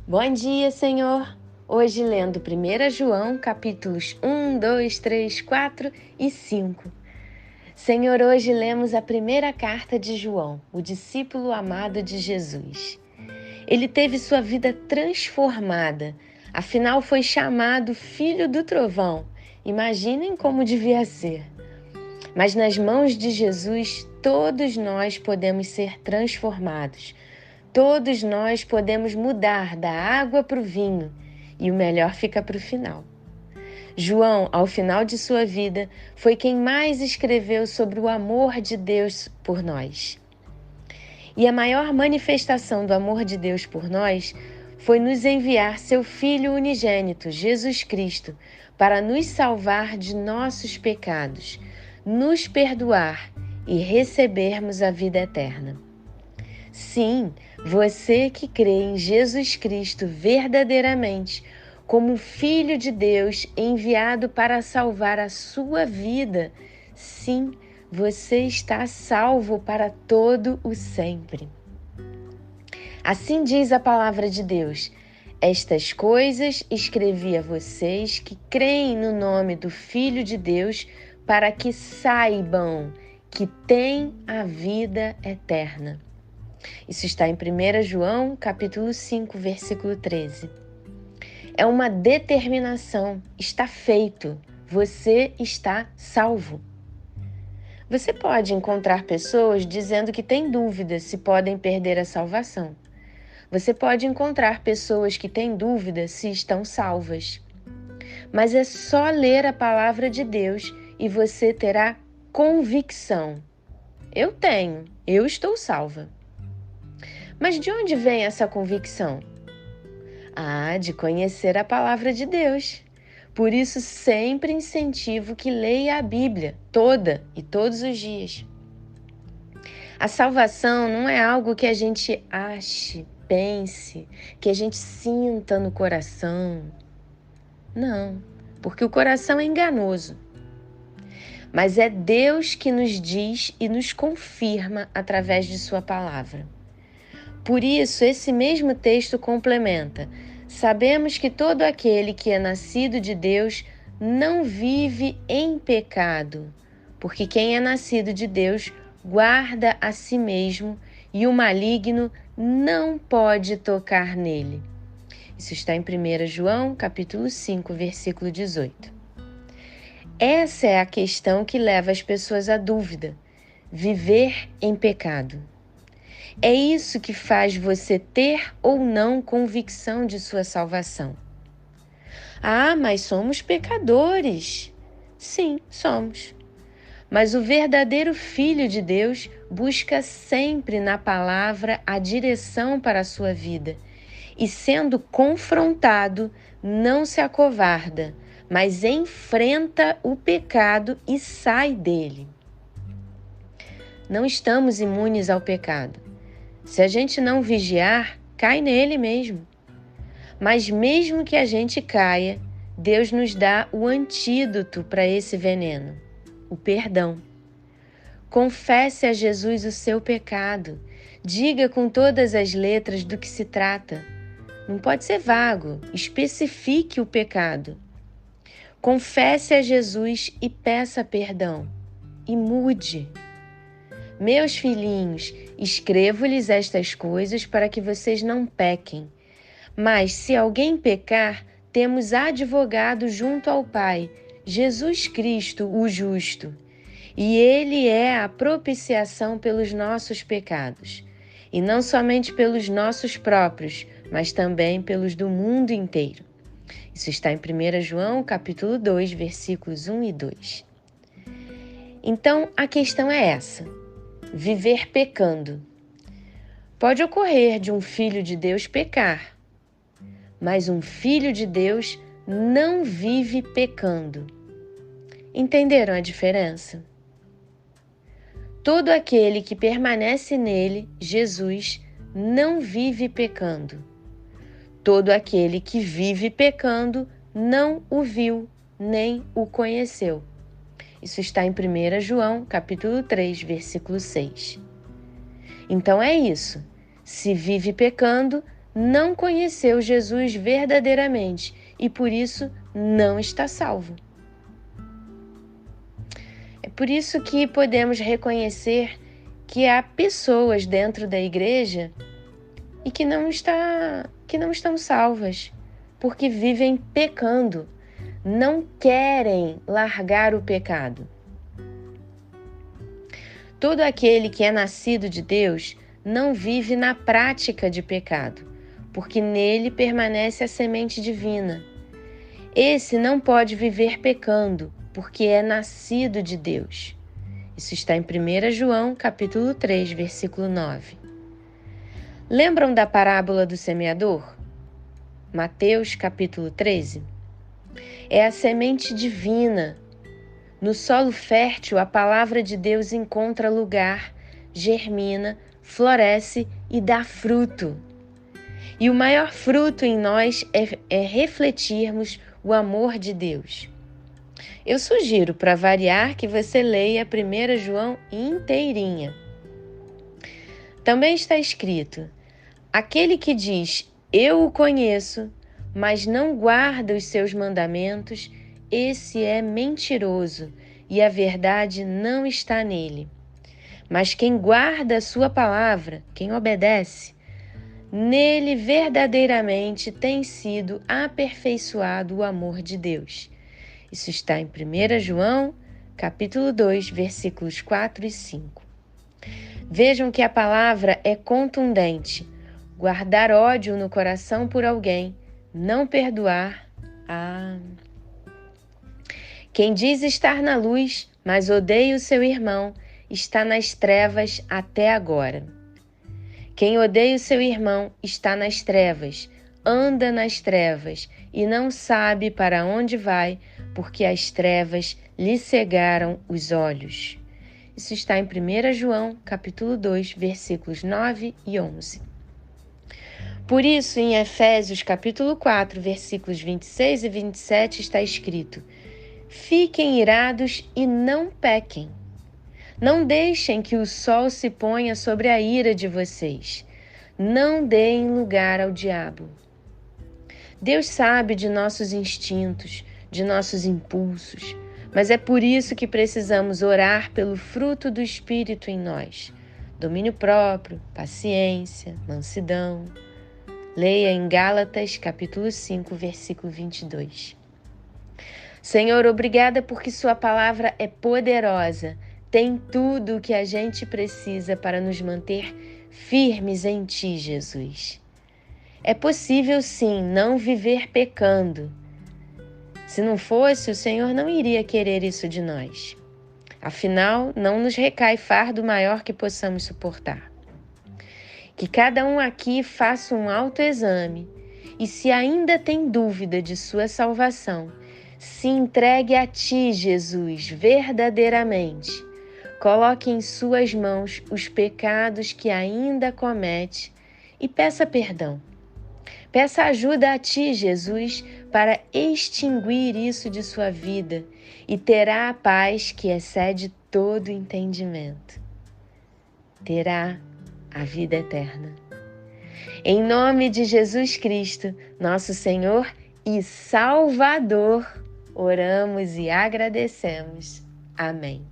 Bom dia, Senhor! Hoje lendo 1 João, capítulos 1, 2, 3, 4 e 5. Senhor, hoje lemos a primeira carta de João, o discípulo amado de Jesus. Ele teve sua vida transformada, afinal foi chamado Filho do Trovão. Imaginem como devia ser. Mas nas mãos de Jesus, todos nós podemos ser transformados. Todos nós podemos mudar da água para o vinho, e o melhor fica para o final. João, ao final de sua vida, foi quem mais escreveu sobre o amor de Deus por nós. E a maior manifestação do amor de Deus por nós foi nos enviar seu Filho unigênito, Jesus Cristo, para nos salvar de nossos pecados, nos perdoar e recebermos a vida eterna. Sim, você que crê em Jesus Cristo verdadeiramente, como Filho de Deus enviado para salvar a sua vida, sim, você está salvo para todo o sempre. Assim diz a palavra de Deus: estas coisas escrevi a vocês que creem no nome do Filho de Deus, para que saibam que têm a vida eterna. Isso está em 1 João, capítulo 5, versículo 13. É uma determinação, está feito, você está salvo. Você pode encontrar pessoas dizendo que têm dúvidas se podem perder a salvação. Você pode encontrar pessoas que têm dúvidas se estão salvas. Mas é só ler a palavra de Deus e você terá convicção. Eu estou salva. Mas de onde vem essa convicção? De conhecer a palavra de Deus. Por isso, sempre incentivo que leia a Bíblia, toda e todos os dias. A salvação não é algo que a gente ache, pense, que a gente sinta no coração. Não, porque o coração é enganoso. Mas é Deus que nos diz e nos confirma através de sua palavra. Por isso, esse mesmo texto complementa: sabemos que todo aquele que é nascido de Deus não vive em pecado, porque quem é nascido de Deus guarda a si mesmo e o maligno não pode tocar nele. Isso está em 1 João, capítulo 5, versículo 18. Essa é a questão que leva as pessoas à dúvida: viver em pecado. É isso que faz você ter ou não convicção de sua salvação. Mas somos pecadores. Sim, somos. Mas o verdadeiro Filho de Deus busca sempre na palavra a direção para a sua vida. E sendo confrontado, não se acovarda, mas enfrenta o pecado e sai dele. Não estamos imunes ao pecado. Se a gente não vigiar, cai nele mesmo. Mas mesmo que a gente caia, Deus nos dá o antídoto para esse veneno, o perdão. Confesse a Jesus o seu pecado. Diga com todas as letras do que se trata. Não pode ser vago, especifique o pecado. Confesse a Jesus e peça perdão. E mude. Meus filhinhos, escrevo-lhes estas coisas para que vocês não pequem. Mas se alguém pecar, temos advogado junto ao Pai, Jesus Cristo, o justo. E ele é a propiciação pelos nossos pecados. E não somente pelos nossos próprios, mas também pelos do mundo inteiro. Isso está em 1 João, capítulo 2, versículos 1 e 2. Então, a questão é essa: viver pecando. Pode ocorrer de um filho de Deus pecar, mas um filho de Deus não vive pecando. Entenderam a diferença? Todo aquele que permanece nele, Jesus, não vive pecando. Todo aquele que vive pecando não o viu, nem o conheceu. Isso está em 1 João, capítulo 3, versículo 6. Então é isso. Se vive pecando, não conheceu Jesus verdadeiramente e por isso não está salvo. É por isso que podemos reconhecer que há pessoas dentro da igreja e que não estão salvas, porque vivem pecando, não querem largar o pecado. Todo aquele que é nascido de Deus não vive na prática de pecado, porque nele permanece a semente divina. Esse não pode viver pecando, porque é nascido de Deus. Isso está em 1 João, capítulo 3, versículo 9. Lembram da parábola do semeador? Mateus, capítulo 13. É a semente divina. No solo fértil, a palavra de Deus encontra lugar, germina, floresce e dá fruto. E o maior fruto em nós é refletirmos o amor de Deus. Eu sugiro, para variar, que você leia 1 João inteirinha. Também está escrito: aquele que diz, eu o conheço, mas não guarda os seus mandamentos, esse é mentiroso e a verdade não está nele. Mas quem guarda a sua palavra, quem obedece, nele verdadeiramente tem sido aperfeiçoado o amor de Deus. Isso está em 1 João, capítulo 2, versículos 4 e 5. Vejam que a palavra é contundente. Guardar ódio no coração por alguém, não perdoar. Quem diz estar na luz, mas odeia o seu irmão, está nas trevas até agora. Quem odeia o seu irmão está nas trevas, anda nas trevas e não sabe para onde vai, porque as trevas lhe cegaram os olhos. Isso está em 1 João, capítulo 2, versículos 9 e 11. Por isso, em Efésios, capítulo 4, versículos 26 e 27, está escrito: fiquem irados e não pequem. Não deixem que o sol se ponha sobre a ira de vocês. Não deem lugar ao diabo. Deus sabe de nossos instintos, de nossos impulsos, mas é por isso que precisamos orar pelo fruto do Espírito em nós. Domínio próprio, paciência, mansidão. Leia em Gálatas, capítulo 5, versículo 22. Senhor, obrigada porque sua palavra é poderosa, tem tudo o que a gente precisa para nos manter firmes em Ti, Jesus. É possível, sim, não viver pecando. Se não fosse, o Senhor não iria querer isso de nós. Afinal, não nos recai fardo maior que possamos suportar. Que cada um aqui faça um autoexame e, se ainda tem dúvida de sua salvação, se entregue a Ti, Jesus, verdadeiramente. Coloque em suas mãos os pecados que ainda comete e peça perdão. Peça ajuda a Ti, Jesus, para extinguir isso de sua vida e terá a paz que excede todo entendimento. Terá a vida eterna. Em nome de Jesus Cristo, nosso Senhor e Salvador, oramos e agradecemos. Amém.